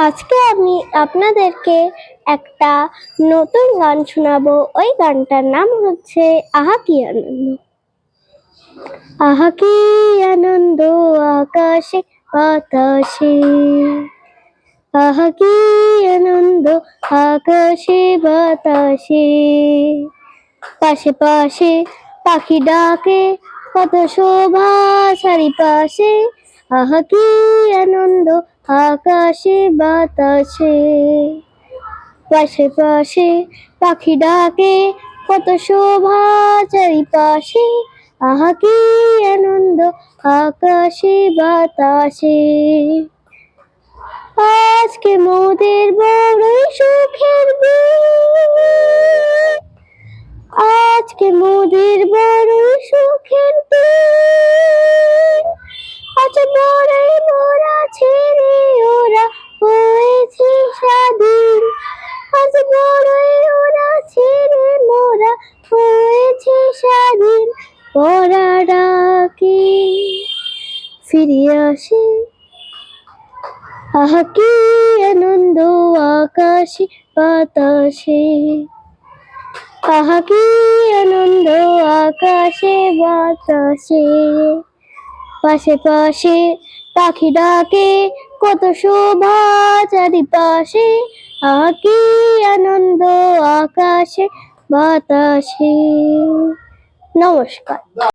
আজকে আমি আপনাদেরকে একটা নতুন গান শোনাবো। ওই গানটার নাম হচ্ছে আহা কি আনন্দ। আহা কি আনন্দ আকাশে বাতাসে, আহা কি আনন্দ আকাশে বাতাসে, পাশে পাশে পাখি ডাকে কত শোভা চারিপাশে, আহা কি আনন্দ আকাশে বাতাসে, পাশে পাশে পাখি ডাকে কত শোভা চারিপাশে, আহা কি আনন্দ আকাশে বাতাসে। আজকে মোদের বড়ই সুখের দিন, আজকে মোদের বড়ই সুখের দিন, আজ বড়ই মোরা ছেড়ে ওরা হয়েছে স্বাধীন, আজ বড়ই ওরা ছেড়ে মোরা হয়েছে স্বাধীন। পরা ডাকে ফিরে আসে, আহা কি আনন্দ আকাশে বাতাসে, আহা কি আনন্দ আকাশে বাতাসে, পাশে পাশে পাখি ডাকে কত শোভা চারিপাশে, আহা কি আনন্দ আকাশে বাতাসে। নমস্কার।